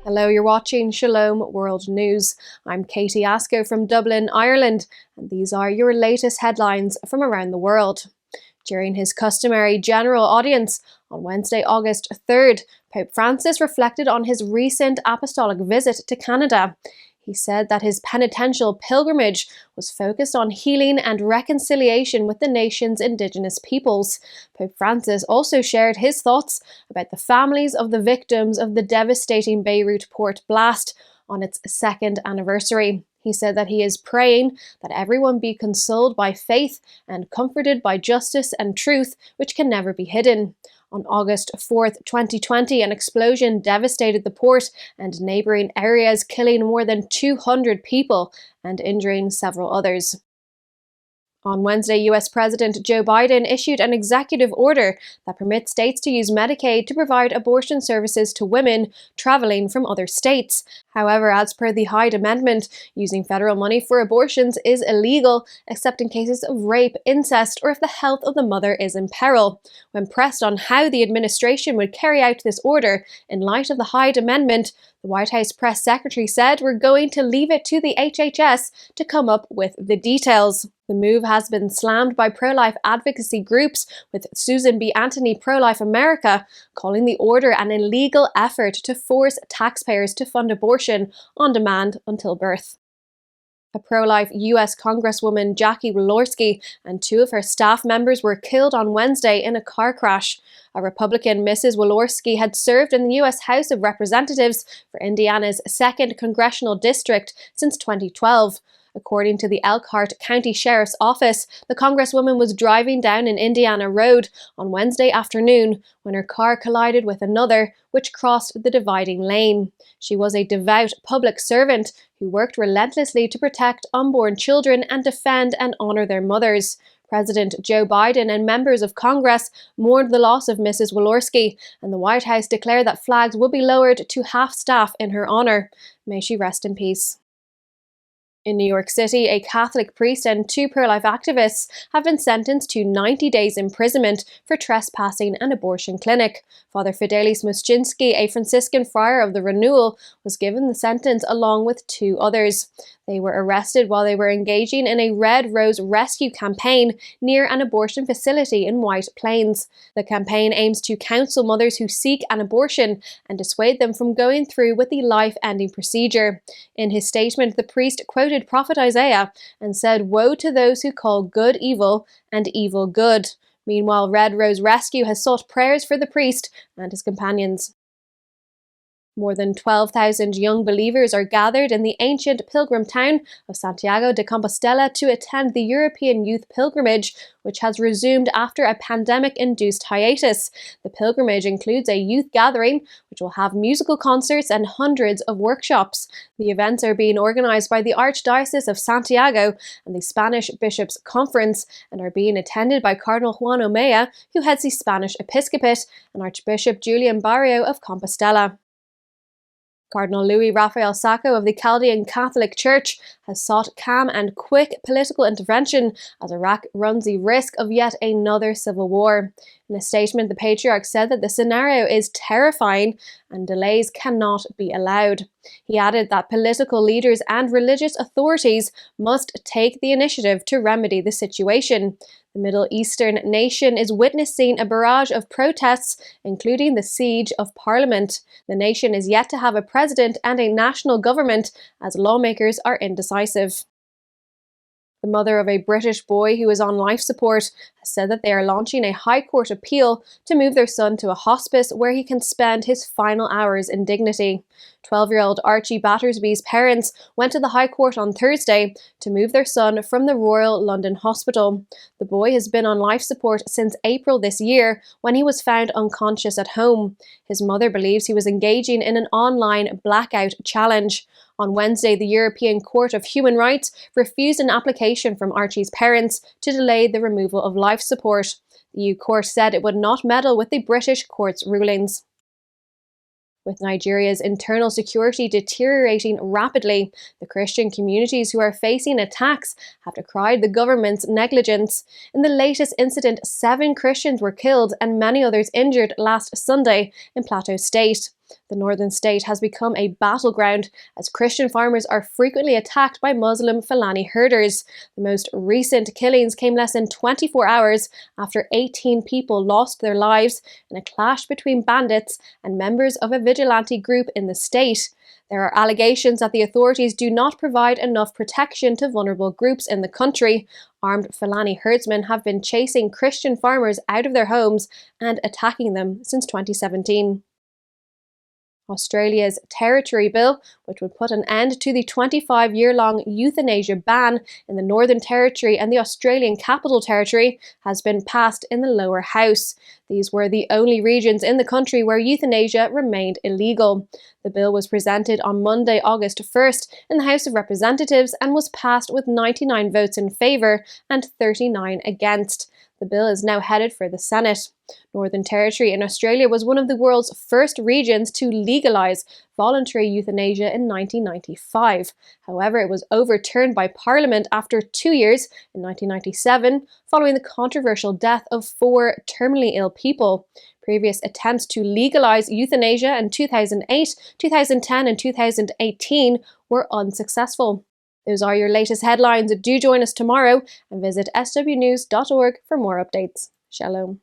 Hello, you're watching Shalom World News. I'm Katie Asco from Dublin, Ireland, and these are your latest headlines from around the world. During his customary general audience on Wednesday, August 3rd, Pope Francis reflected on his recent apostolic visit to Canada. He said that his penitential pilgrimage was focused on healing and reconciliation with the nation's Indigenous peoples. Pope Francis also shared his thoughts about the families of the victims of the devastating Beirut port blast on its second anniversary. He said that he is praying that everyone be consoled by faith and comforted by justice and truth, which can never be hidden. On August 4th, 2020, an explosion devastated the port and neighbouring areas, killing more than 200 people and injuring several others. On Wednesday, US President Joe Biden issued an executive order that permits states to use Medicaid to provide abortion services to women traveling from other states. However, as per the Hyde Amendment, using federal money for abortions is illegal, except in cases of rape, incest, or if the health of the mother is in peril. When pressed on how the administration would carry out this order in light of the Hyde Amendment, the White House press secretary said, "We're going to leave it to the HHS to come up with the details." The move has been slammed by pro-life advocacy groups, with Susan B. Anthony Pro-Life America calling the order an illegal effort to force taxpayers to fund abortion on demand until birth. A pro-life US Congresswoman Jackie Walorski and two of her staff members were killed on Wednesday in a car crash. A Republican, Mrs. Walorski, had served in the US House of Representatives for Indiana's 2nd Congressional District since 2012. According to the Elkhart County Sheriff's Office, the Congresswoman was driving down an Indiana road on Wednesday afternoon when her car collided with another, which crossed the dividing lane. She was a devout public servant who worked relentlessly to protect unborn children and defend and honor their mothers. President Joe Biden and members of Congress mourned the loss of Mrs. Walorski, and the White House declared that flags will be lowered to half-staff in her honor. May she rest in peace. In New York City, a Catholic priest and two pro-life activists have been sentenced to 90 days imprisonment for trespassing an abortion clinic. Father Fidelis Muszczynski, a Franciscan friar of the Renewal, was given the sentence along with two others. They were arrested while they were engaging in a Red Rose rescue campaign near an abortion facility in White Plains. The campaign aims to counsel mothers who seek an abortion and dissuade them from going through with the life-ending procedure. In his statement, the priest quoted Prophet Isaiah and said, "Woe to those who call good evil and evil good." Meanwhile, Red Rose Rescue has sought prayers for the priest and his companions. More than 12,000 young believers are gathered in the ancient pilgrim town of Santiago de Compostela to attend the European Youth Pilgrimage, which has resumed after a pandemic-induced hiatus. The pilgrimage includes a youth gathering, which will have musical concerts and hundreds of workshops. The events are being organised by the Archdiocese of Santiago and the Spanish Bishops' Conference, and are being attended by Cardinal Juan Omea, who heads the Spanish Episcopate, and Archbishop Julian Barrio of Compostela. Cardinal Louis Raphael Sacco of the Chaldean Catholic Church has sought calm and quick political intervention as Iraq runs the risk of yet another civil war. In a statement, the Patriarch said that the scenario is terrifying and delays cannot be allowed. He added that political leaders and religious authorities must take the initiative to remedy the situation. The Middle Eastern nation is witnessing a barrage of protests, including the siege of Parliament. The nation is yet to have a president and a national government, as lawmakers are indecisive. The mother of a British boy who is on life support has said that they are launching a High Court appeal to move their son to a hospice where he can spend his final hours in dignity. 12-year-old Archie Battersby's parents went to the High Court on Thursday to move their son from the Royal London Hospital. The boy has been on life support since April this year, when he was found unconscious at home. His mother believes he was engaging in an online blackout challenge. On Wednesday, the European Court of Human Rights refused an application from Archie's parents to delay the removal of life support. The EU court said it would not meddle with the British court's rulings. With Nigeria's internal security deteriorating rapidly, the Christian communities who are facing attacks have decried the government's negligence. In the latest incident, 7 Christians were killed and many others injured last Sunday in Plateau State. The northern state has become a battleground as Christian farmers are frequently attacked by Muslim Fulani herders. The most recent killings came less than 24 hours after 18 people lost their lives in a clash between bandits and members of a vigilante group in the state. There are allegations that the authorities do not provide enough protection to vulnerable groups in the country. Armed Fulani herdsmen have been chasing Christian farmers out of their homes and attacking them since 2017. Australia's Territory Bill, which would put an end to the 25-year-long euthanasia ban in the Northern Territory and the Australian Capital Territory, has been passed in the lower house. These were the only regions in the country where euthanasia remained illegal. The bill was presented on Monday, August 1st in the House of Representatives and was passed with 99 votes in favour and 39 against. The bill is now headed for the Senate. Northern Territory in Australia was one of the world's first regions to legalise voluntary euthanasia in 1995. However, it was overturned by Parliament after 2 years in 1997, following the controversial death of 4 terminally ill people. Previous attempts to legalise euthanasia in 2008, 2010 and 2018 were unsuccessful. Those are your latest headlines. Do join us tomorrow and visit swnews.org for more updates. Shalom.